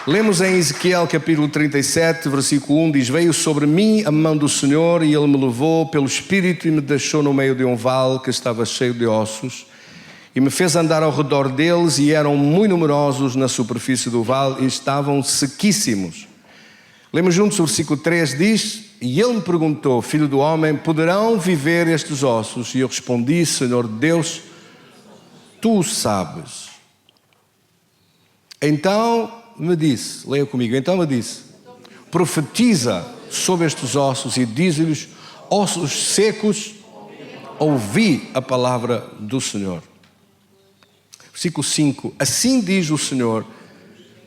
Lemos em Ezequiel capítulo 37, versículo 1, diz: Veio sobre mim a mão do Senhor e Ele me levou pelo Espírito e me deixou no meio de um vale que estava cheio de ossos e me fez andar ao redor deles e eram muito numerosos na superfície do vale e estavam sequíssimos. Lemos juntos o versículo 3, diz: E Ele me perguntou: Filho do homem, poderão viver estes ossos? E eu respondi: Senhor Deus, Tu sabes. Então me disse, leia comigo, então me disse: profetiza sobre estes ossos e diz-lhes: ossos secos, ouvi a palavra do Senhor. Versículo 5, assim diz o Senhor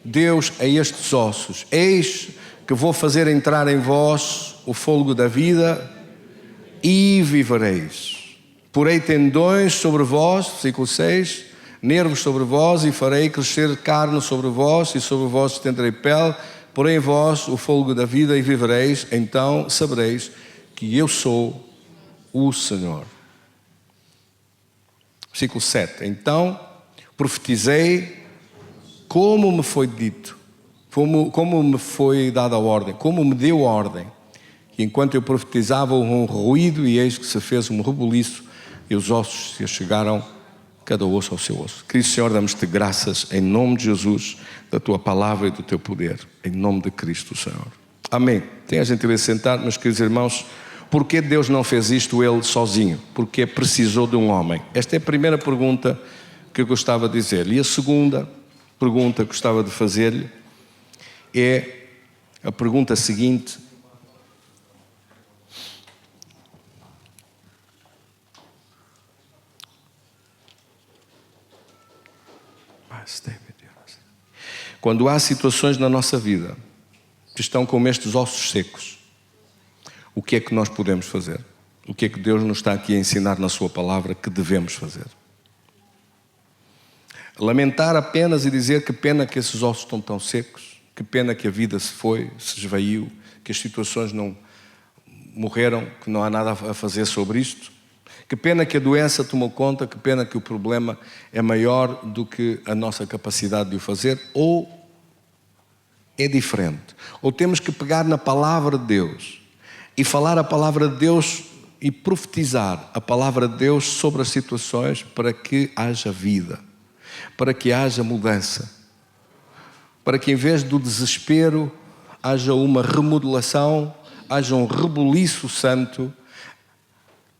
Deus a estes ossos: eis que vou fazer entrar em vós o fôlego da vida e vivereis. Porei tendões sobre vós, versículo 6, nervos sobre vós, e farei crescer carne sobre vós, e sobre vós estenderei pele, porém em vós o fôlego da vida e vivereis, então sabereis que eu sou o Senhor. Versículo 7, então profetizei como me foi dito, como me foi dada a ordem, como me deu a ordem. E enquanto eu profetizava, um ruído, e eis que se fez um rebuliço, e os ossos se achegaram, cada osso ao seu osso. Querido Senhor, damos-te graças em nome de Jesus, da Tua palavra e do Teu poder, em nome de Cristo, Senhor. Amém. Tenha a gentileza de sentar, meus queridos irmãos. Porquê Deus não fez isto Ele sozinho? Porque precisou de um homem? Esta é a primeira pergunta que eu gostava de dizer-lhe. E a segunda pergunta que gostava de fazer-lhe é a pergunta seguinte: quando há situações na nossa vida que estão como estes ossos secos, o que é que nós podemos fazer? O que é que Deus nos está aqui a ensinar na sua palavra que devemos fazer? Lamentar apenas e dizer que pena que esses ossos estão tão secos, que pena que a vida se foi, se esvaiu, que as situações não morreram, que não há nada a fazer sobre isto? Que pena que a doença tomou conta, que pena que o problema é maior do que a nossa capacidade de o fazer? Ou é diferente? Ou temos que pegar na palavra de Deus e falar a palavra de Deus e profetizar a palavra de Deus sobre as situações para que haja vida, para que haja mudança, para que em vez do desespero haja uma remodelação, haja um rebuliço santo,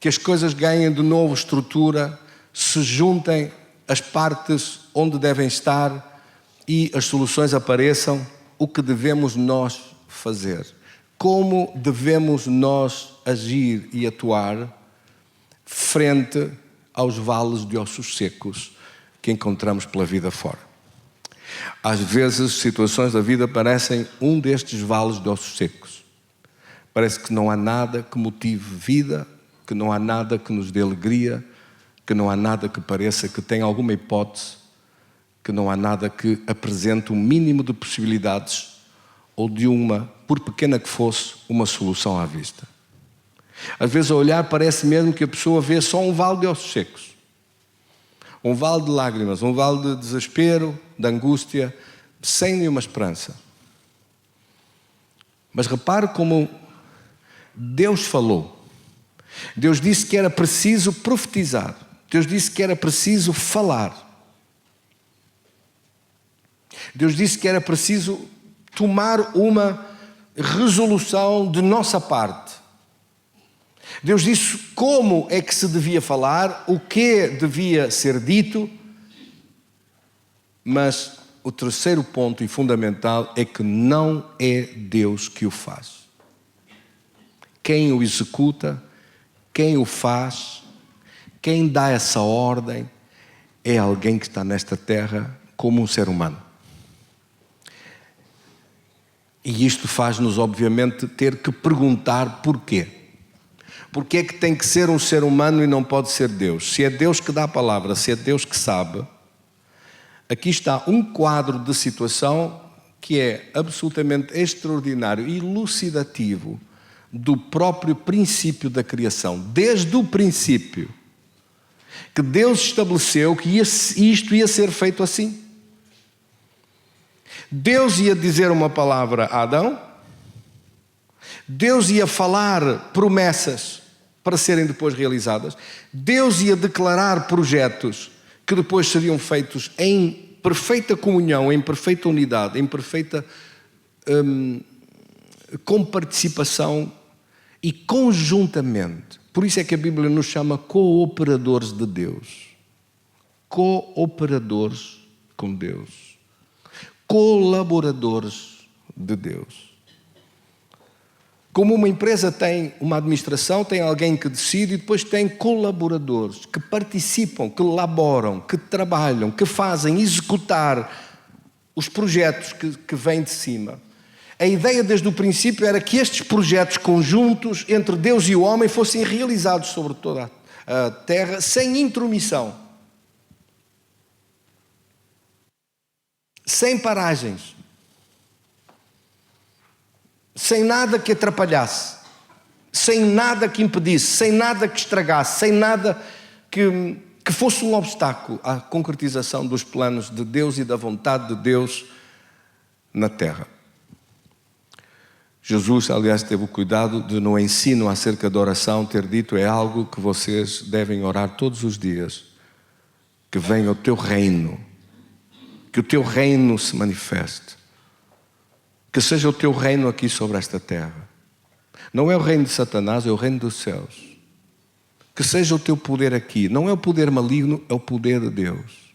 que as coisas ganhem de novo estrutura, se juntem as partes onde devem estar e as soluções apareçam. O que devemos nós fazer? Como devemos nós agir e atuar frente aos vales de ossos secos que encontramos pela vida fora? Às vezes, situações da vida parecem um destes vales de ossos secos. Parece que não há nada que motive vida, que não há nada que nos dê alegria, que não há nada que pareça que tenha alguma hipótese, que não há nada que apresente um mínimo de possibilidades ou de uma, por pequena que fosse, uma solução à vista. Às vezes, ao olhar, parece mesmo que a pessoa vê só um vale de ossos secos, um vale de lágrimas, um vale de desespero, de angústia, sem nenhuma esperança. Mas repare como Deus falou. Deus disse que era preciso profetizar. Deus disse que era preciso falar. Deus disse que era preciso tomar uma resolução de nossa parte. Deus disse como é que se devia falar, o que devia ser dito, mas o terceiro ponto e fundamental é que não é Deus que o faz. Quem o executa, quem o faz, quem dá essa ordem é alguém que está nesta terra como um ser humano. E isto faz-nos, obviamente, ter que perguntar porquê. Porquê é que tem que ser um ser humano e não pode ser Deus? Se é Deus que dá a palavra, se é Deus que sabe, aqui está um quadro de situação que é absolutamente extraordinário e elucidativo do próprio princípio da criação. Desde o princípio que Deus estabeleceu que isto ia ser feito assim. Deus ia dizer uma palavra a Adão, Deus ia falar promessas para serem depois realizadas, Deus ia declarar projetos que depois seriam feitos em perfeita comunhão, em perfeita unidade, em perfeita comparticipação e conjuntamente. Por isso é que a Bíblia nos chama cooperadores de Deus. Cooperadores com Deus. Colaboradores de Deus. Como uma empresa tem uma administração, tem alguém que decide e depois tem colaboradores que participam, que laboram, que trabalham, que fazem executar os projetos que vêm de cima. A ideia desde o princípio era que estes projetos conjuntos entre Deus e o homem fossem realizados sobre toda a terra sem intromissão, sem paragens, sem nada que atrapalhasse, sem nada que impedisse, sem nada que estragasse, sem nada que fosse um obstáculo à concretização dos planos de Deus e da vontade de Deus na terra. Jesus, aliás, teve o cuidado de, no ensino acerca da oração, ter dito: é algo que vocês devem orar todos os dias, que venha o teu reino, que o teu reino se manifeste, que seja o teu reino aqui sobre esta terra. Não é o reino de Satanás, é o reino dos céus. Que seja o teu poder aqui. Não é o poder maligno, é o poder de Deus.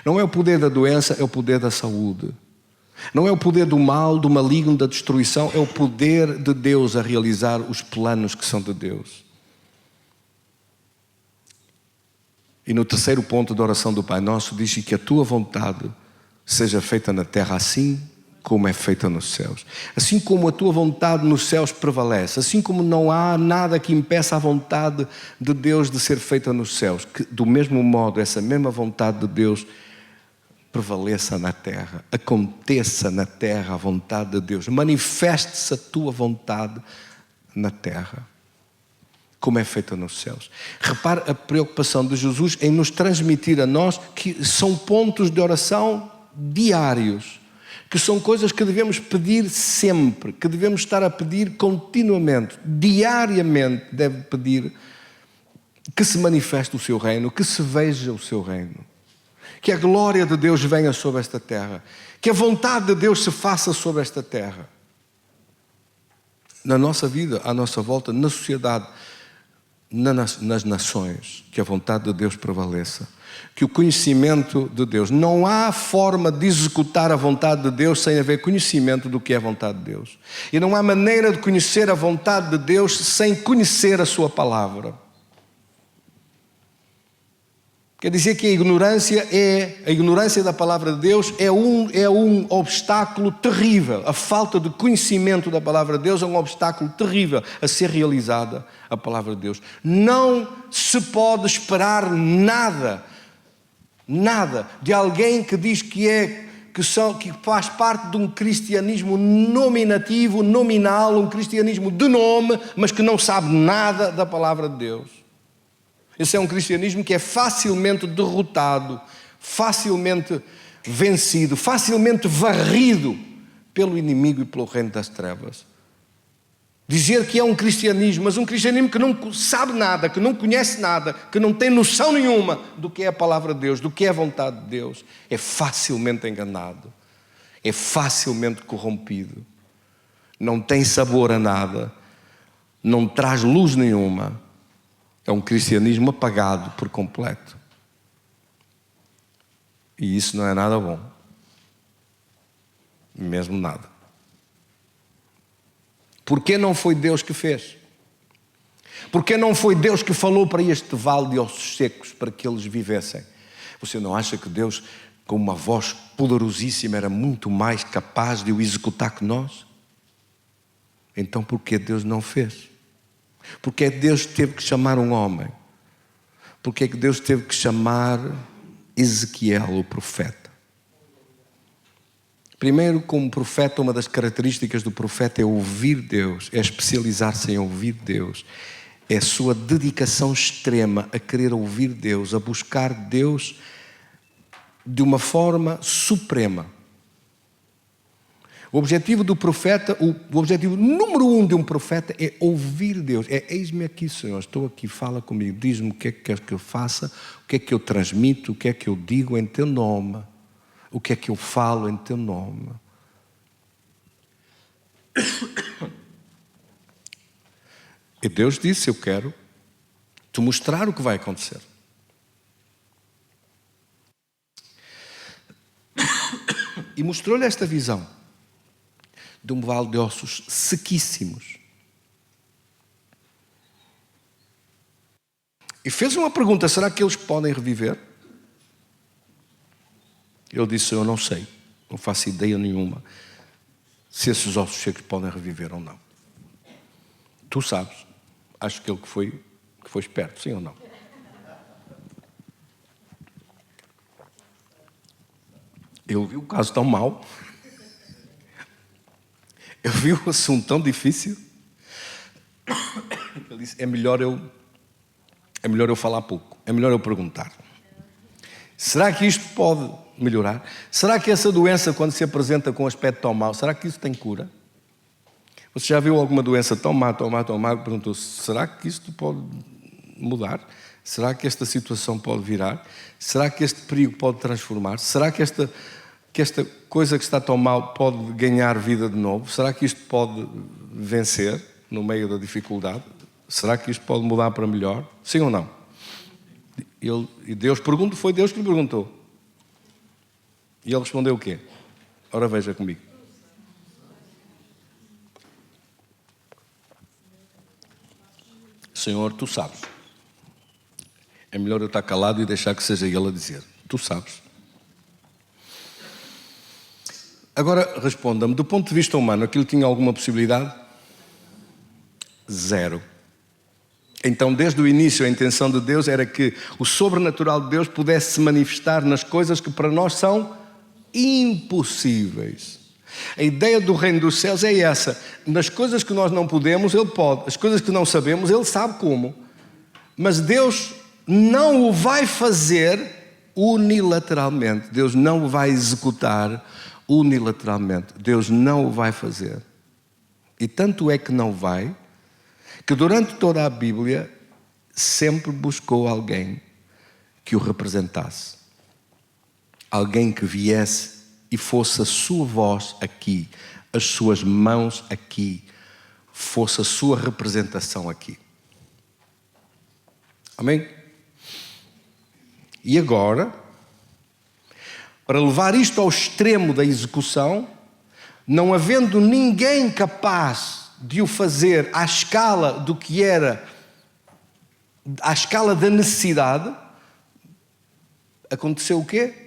Não é o poder da doença, é o poder da saúde. Não é o poder do mal, do maligno, da destruição, é o poder de Deus a realizar os planos que são de Deus. E no terceiro ponto da oração do Pai Nosso diz que a tua vontade seja feita na terra assim como é feita nos céus. Assim como a tua vontade nos céus prevalece, assim como não há nada que impeça a vontade de Deus de ser feita nos céus, que do mesmo modo essa mesma vontade de Deus prevaleça na terra, aconteça na terra a vontade de Deus, manifeste-se a tua vontade na terra, como é feita nos céus. Repare a preocupação de Jesus em nos transmitir a nós que são pontos de oração diários, que são coisas que devemos pedir sempre, que devemos estar a pedir continuamente, diariamente deve pedir que se manifeste o seu reino, que se veja o seu reino. Que a glória de Deus venha sobre esta terra. Que a vontade de Deus se faça sobre esta terra. Na nossa vida, à nossa volta, na sociedade, nas nações. Que a vontade de Deus prevaleça. Que o conhecimento de Deus. Não há forma de executar a vontade de Deus sem haver conhecimento do que é a vontade de Deus. E não há maneira de conhecer a vontade de Deus sem conhecer a sua palavra. Quer dizer que a ignorância da palavra de Deus é um obstáculo terrível. A falta de conhecimento da palavra de Deus é um obstáculo terrível a ser realizada a palavra de Deus. Não se pode esperar nada de alguém que diz que faz parte de um cristianismo nominativo, nominal, um cristianismo de nome, mas que não sabe nada da palavra de Deus. Esse é um cristianismo que é facilmente derrotado, facilmente vencido, facilmente varrido pelo inimigo e pelo reino das trevas. Dizer que é um cristianismo, mas um cristianismo que não sabe nada, que não conhece nada, que não tem noção nenhuma do que é a palavra de Deus, do que é a vontade de Deus, é facilmente enganado, é facilmente corrompido, não tem sabor a nada, não traz luz nenhuma. É um cristianismo apagado por completo. E isso não é nada bom. Mesmo nada. Porquê não foi Deus que fez? Porquê não foi Deus que falou para este vale de ossos secos para que eles vivessem? Você não acha que Deus, com uma voz poderosíssima, era muito mais capaz de o executar que nós? Então porquê Deus não fez? Porque é que Deus teve que chamar um homem? Porque é que Deus teve que chamar Ezequiel, o profeta? Primeiro, como profeta, uma das características do profeta é ouvir Deus, é especializar-se em ouvir Deus. É a sua dedicação extrema a querer ouvir Deus, a buscar Deus de uma forma suprema. O objetivo do profeta, o objetivo número 1 de um profeta é ouvir Deus. Eis-me aqui, Senhor, estou aqui, fala comigo, diz-me o que é que queres que eu faça, o que é que eu transmito, o que é que eu digo em teu nome, o que é que eu falo em teu nome. E Deus disse, eu quero te mostrar o que vai acontecer. E mostrou-lhe esta visão de um vale de ossos sequíssimos. E fez uma pergunta, será que eles podem reviver? Ele disse, eu não sei, não faço ideia nenhuma se esses ossos secos podem reviver ou não. Tu sabes, acho que ele que foi esperto, sim ou não? Ele viu o caso tão mau, ele viu o assunto tão difícil, ele disse, é melhor eu falar pouco, é melhor eu perguntar. Será que isto pode melhorar? Será que essa doença, quando se apresenta com um aspecto tão mau, será que isso tem cura? Você já viu alguma doença tão má, perguntou-se, será que isto pode mudar? Será que esta situação pode virar? Será que este perigo pode transformar? Será que esta coisa que está tão mal pode ganhar vida de novo? Será que isto pode vencer no meio da dificuldade? Será que isto pode mudar para melhor? Sim ou não? E Deus perguntou, foi Deus que lhe perguntou. E ele respondeu o quê? Ora veja comigo. Senhor, tu sabes. É melhor eu estar calado e deixar que seja ele a dizer. Tu sabes. Agora, responda-me, do ponto de vista humano, aquilo tinha alguma possibilidade? Zero. Então, desde o início, a intenção de Deus era que o sobrenatural de Deus pudesse se manifestar nas coisas que para nós são impossíveis. A ideia do reino dos céus é essa. Nas coisas que nós não podemos, Ele pode. As coisas que não sabemos, Ele sabe como. Mas Deus não o vai fazer unilateralmente. Deus não o vai executar unilateralmente. Deus não o vai fazer. E tanto é que não vai, que durante toda a Bíblia sempre buscou alguém que o representasse. Alguém que viesse e fosse a sua voz aqui, as suas mãos aqui, fosse a sua representação aqui. Amém? E agora, para levar isto ao extremo da execução, não havendo ninguém capaz de o fazer à escala do que era, à escala da necessidade, aconteceu o quê?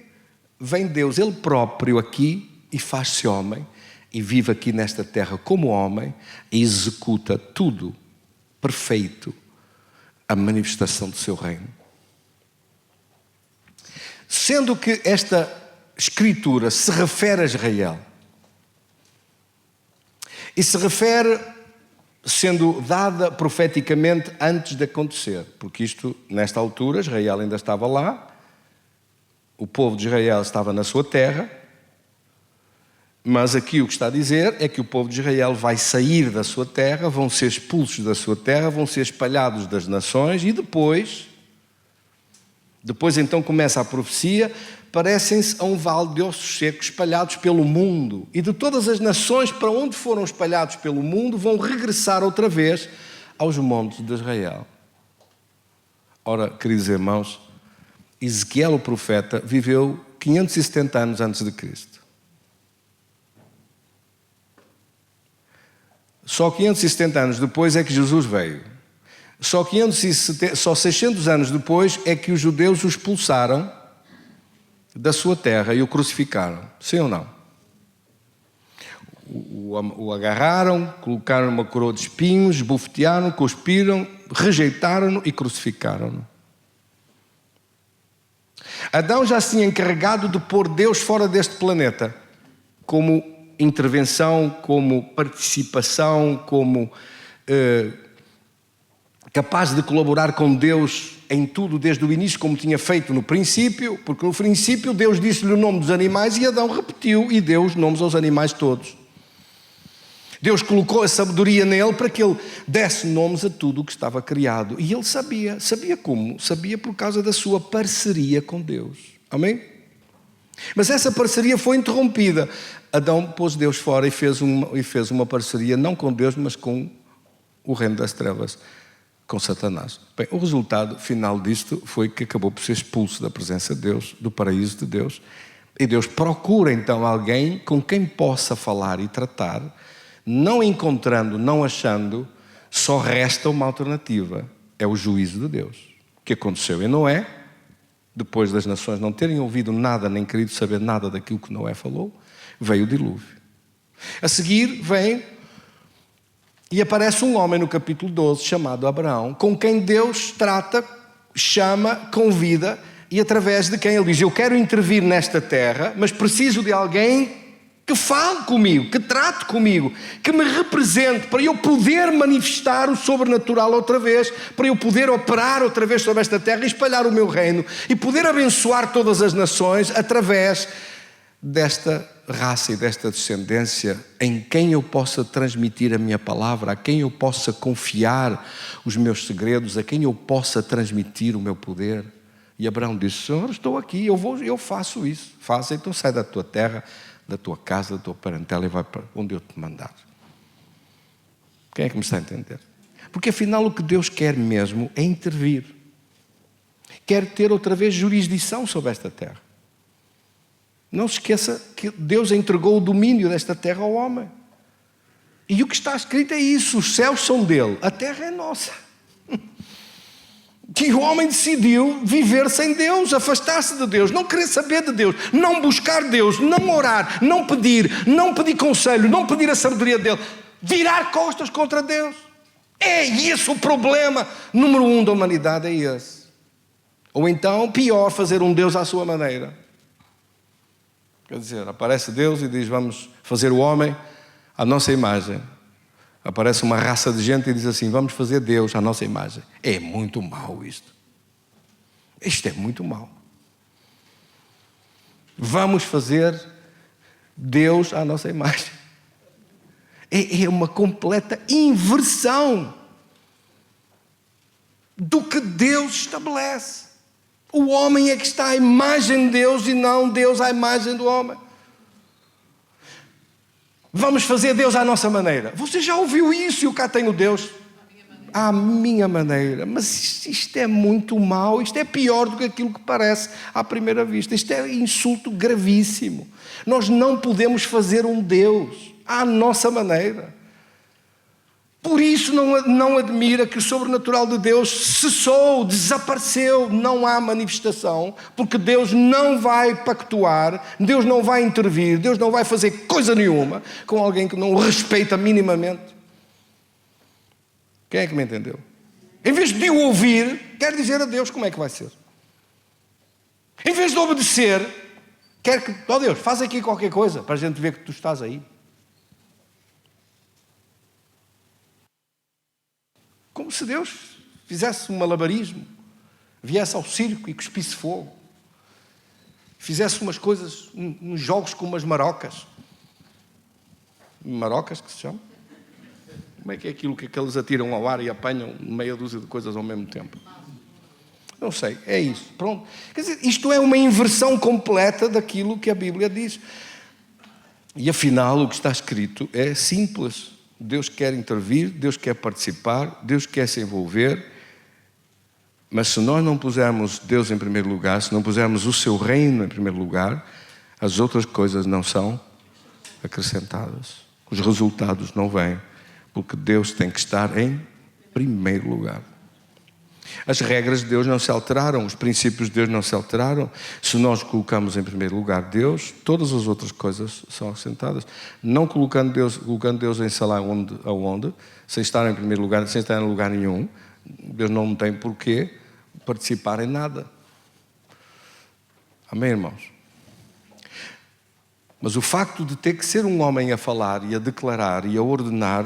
Vem Deus, Ele próprio aqui e faz-se homem e vive aqui nesta terra como homem e executa tudo perfeito, a manifestação do seu reino. Sendo que esta escritura se refere a Israel e se refere sendo dada profeticamente antes de acontecer, porque isto, nesta altura, Israel ainda estava lá, o povo de Israel estava na sua terra, mas aqui o que está a dizer é que o povo de Israel vai sair da sua terra, vão ser expulsos da sua terra, vão ser espalhados das nações e depois então começa a profecia, parecem-se a um vale de ossos secos espalhados pelo mundo. E de todas as nações para onde foram espalhados pelo mundo vão regressar outra vez aos montes de Israel. Ora, queridos irmãos, Ezequiel, o profeta, viveu 570 anos antes de Cristo. Só 570 anos depois é que Jesus veio. Só 600 anos depois é que os judeus o expulsaram da sua terra e o crucificaram. Sim ou não? O agarraram, colocaram uma coroa de espinhos, esbofetearam, cuspiram, rejeitaram-no e crucificaram-no. Adão já se tinha encarregado de pôr Deus fora deste planeta, como intervenção, como participação, como capaz de colaborar com Deus em tudo desde o início, como tinha feito no princípio, porque no princípio Deus disse-lhe o nome dos animais e Adão repetiu e deu os nomes aos animais todos. Deus colocou a sabedoria nele para que ele desse nomes a tudo o que estava criado. E ele sabia. Sabia como? Sabia por causa da sua parceria com Deus. Amém? Mas essa parceria foi interrompida. Adão pôs Deus fora e fez uma parceria não com Deus, mas com o reino das trevas, com Satanás. Bem, o resultado final disto foi que acabou por ser expulso da presença de Deus, do paraíso de Deus. E Deus procura então alguém com quem possa falar e tratar. Não encontrando, não achando, só resta uma alternativa. É o juízo de Deus. O que aconteceu em Noé, depois das nações não terem ouvido nada, nem querido saber nada daquilo que Noé falou, veio o dilúvio. A seguir vem e aparece um homem no capítulo 12, chamado Abraão, com quem Deus trata, chama, convida, e através de quem ele diz: eu quero intervir nesta terra, mas preciso de alguém que fale comigo, que trate comigo, que me represente, para eu poder manifestar o sobrenatural outra vez, para eu poder operar outra vez sobre esta terra e espalhar o meu reino, e poder abençoar todas as nações através desta raça e desta descendência em quem eu possa transmitir a minha palavra, a quem eu possa confiar os meus segredos, a quem eu possa transmitir o meu poder. E Abraão disse: Senhor, estou aqui, eu faço isso. Faça, então sai da tua terra, da tua casa, da tua parentela e vai para onde eu te mandar. Quem é que me está a entender? Porque afinal o que Deus quer mesmo é intervir. Quer ter outra vez jurisdição sobre esta terra. Não se esqueça que Deus entregou o domínio desta terra ao homem. E o que está escrito é isso: os céus são dele, a terra é nossa. Que o homem decidiu viver sem Deus, afastar-se de Deus, não querer saber de Deus, não buscar Deus, não orar, não pedir conselho, não pedir a sabedoria dele, virar costas contra Deus. É esse o problema número 1 da humanidade, é esse. Ou então, pior, fazer um Deus à sua maneira. Quer dizer, aparece Deus e diz: vamos fazer o homem à nossa imagem. Aparece uma raça de gente e diz assim: vamos fazer Deus à nossa imagem. É muito mau isto. Isto é muito mau. Vamos fazer Deus à nossa imagem. É uma completa inversão do que Deus estabelece. O homem é que está à imagem de Deus e não Deus à imagem do homem. Vamos fazer Deus à nossa maneira. Você já ouviu isso? Eu cá tenho Deus à minha maneira. Mas isto é muito mau. Isto é pior do que aquilo que parece à primeira vista. Isto é insulto gravíssimo. Nós não podemos fazer um Deus à nossa maneira. Por isso não admira que o sobrenatural de Deus cessou, desapareceu, não há manifestação, porque Deus não vai pactuar, Deus não vai intervir, Deus não vai fazer coisa nenhuma com alguém que não o respeita minimamente. Quem é que me entendeu? Em vez de o ouvir, quer dizer a Deus como é que vai ser. Em vez de obedecer, quer que, ó Deus, faz aqui qualquer coisa para a gente ver que tu estás aí. Como se Deus fizesse um malabarismo, viesse ao circo e cuspisse fogo, fizesse umas coisas, uns jogos com umas marocas. Marocas que se chama? Como é que é aquilo que eles atiram ao ar e apanham meia dúzia de coisas ao mesmo tempo? Não sei, é isso. Pronto. Quer dizer, isto é uma inversão completa daquilo que a Bíblia diz. E afinal o que está escrito é simples. Deus quer intervir, Deus quer participar, Deus quer se envolver, mas se nós não pusermos Deus em primeiro lugar, se não pusermos o seu reino em primeiro lugar, as outras coisas não são acrescentadas. Os resultados não vêm, porque Deus tem que estar em primeiro lugar. As regras de Deus não se alteraram, os princípios de Deus não se alteraram. Se nós colocamos em primeiro lugar Deus, todas as outras coisas são acrescentadas. Não colocando Deus em sei lá aonde, sem estar em primeiro lugar, sem estar em lugar nenhum, Deus não tem porquê participar em nada. Amém, irmãos? Mas o facto de ter que ser um homem a falar e a declarar e a ordenar,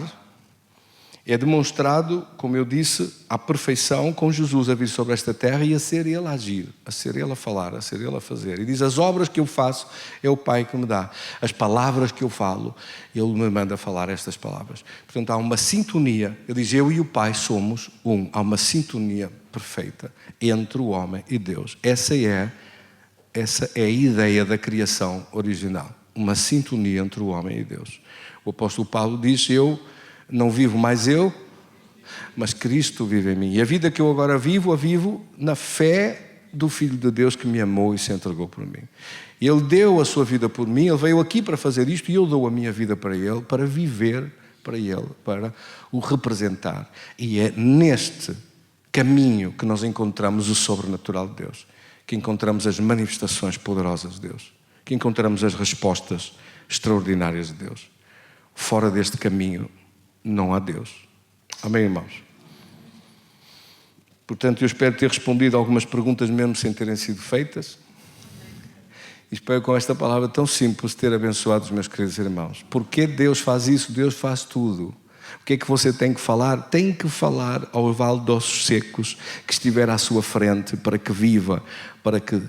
É demonstrado, como eu disse, a perfeição com Jesus a vir sobre esta terra e a ser Ele a agir, a ser Ele a falar, a ser Ele a fazer. E diz, as obras que eu faço é o Pai que me dá. As palavras que eu falo, Ele me manda falar estas palavras. Portanto, há uma sintonia. Ele diz, eu e o Pai somos um. Há uma sintonia perfeita entre o homem e Deus. Essa é a ideia da criação original. Uma sintonia entre o homem e Deus. O apóstolo Paulo diz, eu não vivo mais eu, mas Cristo vive em mim. E a vida que eu agora vivo, a vivo na fé do Filho de Deus que me amou e se entregou por mim. Ele deu a sua vida por mim, Ele veio aqui para fazer isto e eu dou a minha vida para Ele, para viver para Ele, para o representar. E é neste caminho que nós encontramos o sobrenatural de Deus, que encontramos as manifestações poderosas de Deus, que encontramos as respostas extraordinárias de Deus. Fora deste caminho não há Deus. Amém, irmãos? Portanto, eu espero ter respondido algumas perguntas mesmo sem terem sido feitas. E espero com esta palavra tão simples ter abençoado os meus queridos irmãos. Porquê Deus faz isso? Deus faz tudo. O que é que você tem que falar? Tem que falar ao vale de ossos secos que estiver à sua frente para que viva, para que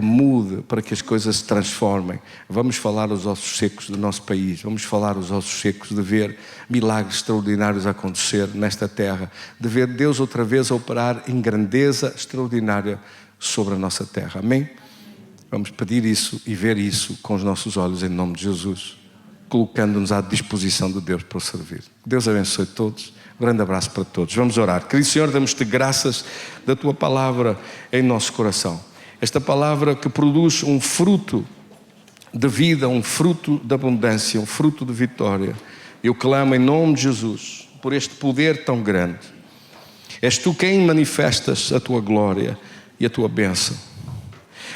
mude, para que as coisas se transformem. Vamos falar aos ossos secos do nosso país, vamos falar aos ossos secos de ver milagres extraordinários acontecer nesta terra, de ver Deus outra vez a operar em grandeza extraordinária sobre a nossa terra. Amém? Vamos pedir isso e ver isso com os nossos olhos em nome de Jesus, colocando-nos à disposição de Deus para o servir. Deus abençoe todos. Um grande abraço para todos. Vamos orar. Querido Senhor, damos-te graças da Tua palavra em nosso coração. Esta palavra que produz um fruto de vida, um fruto de abundância, um fruto de vitória. Eu clamo em nome de Jesus por este poder tão grande. És Tu quem manifestas a Tua glória e a Tua bênção.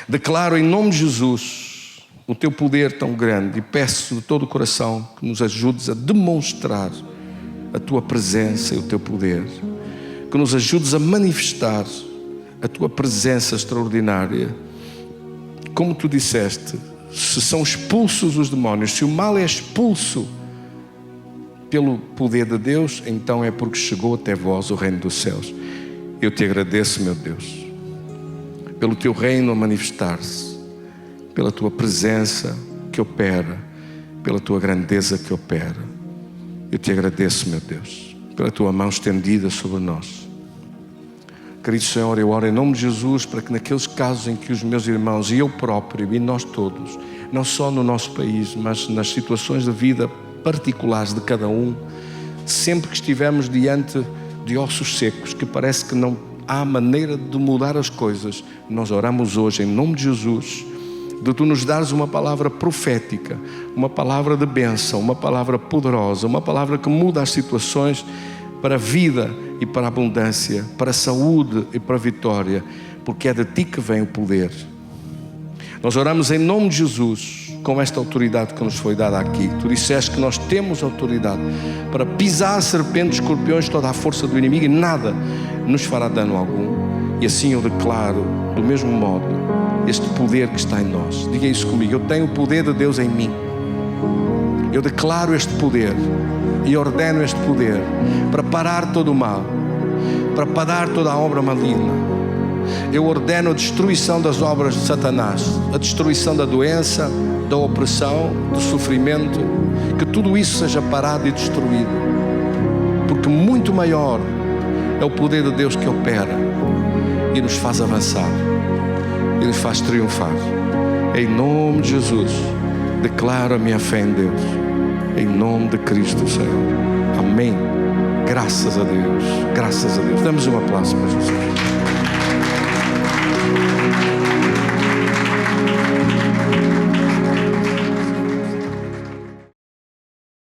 Declaro em nome de Jesus o Teu poder tão grande e peço de todo o coração que nos ajudes a demonstrar a Tua presença e o Teu poder. Que nos ajudes a manifestar a Tua presença extraordinária. Como Tu disseste, se são expulsos os demónios, se o mal é expulso pelo poder de Deus, então é porque chegou até vós o reino dos céus. Eu Te agradeço, meu Deus, pelo Teu reino a manifestar-se, pela Tua presença que opera, pela Tua grandeza que opera. Eu Te agradeço, meu Deus, pela Tua mão estendida sobre nós. Querido Senhor, eu oro em nome de Jesus para que naqueles casos em que os meus irmãos e eu próprio e nós todos, não só no nosso país, mas nas situações de vida particulares de cada um, sempre que estivermos diante de ossos secos, que parece que não há maneira de mudar as coisas, nós oramos hoje em nome de Jesus, de Tu nos dares uma palavra profética, uma palavra de bênção, uma palavra poderosa, uma palavra que muda as situações para a vida e para a abundância, para a saúde e para a vitória, porque é de Ti que vem o poder. Nós oramos em nome de Jesus, com esta autoridade que nos foi dada aqui. Tu disseste que nós temos autoridade para pisar serpentes, escorpiões, toda a força do inimigo e nada nos fará dano algum. E assim eu declaro, do mesmo modo, este poder que está em nós. Diga isso comigo: eu tenho o poder de Deus em mim. Eu declaro este poder e ordeno este poder para parar todo o mal, para parar toda a obra maligna. Eu ordeno a destruição das obras de Satanás, a destruição da doença, da opressão, do sofrimento, que tudo isso seja parado e destruído, porque muito maior é o poder de Deus que opera e nos faz avançar e nos faz triunfar. Em nome de Jesus, declaro a minha fé em Deus, em nome de Cristo Senhor. Amém. Graças a Deus, graças a Deus. Damos um aplauso para Jesus.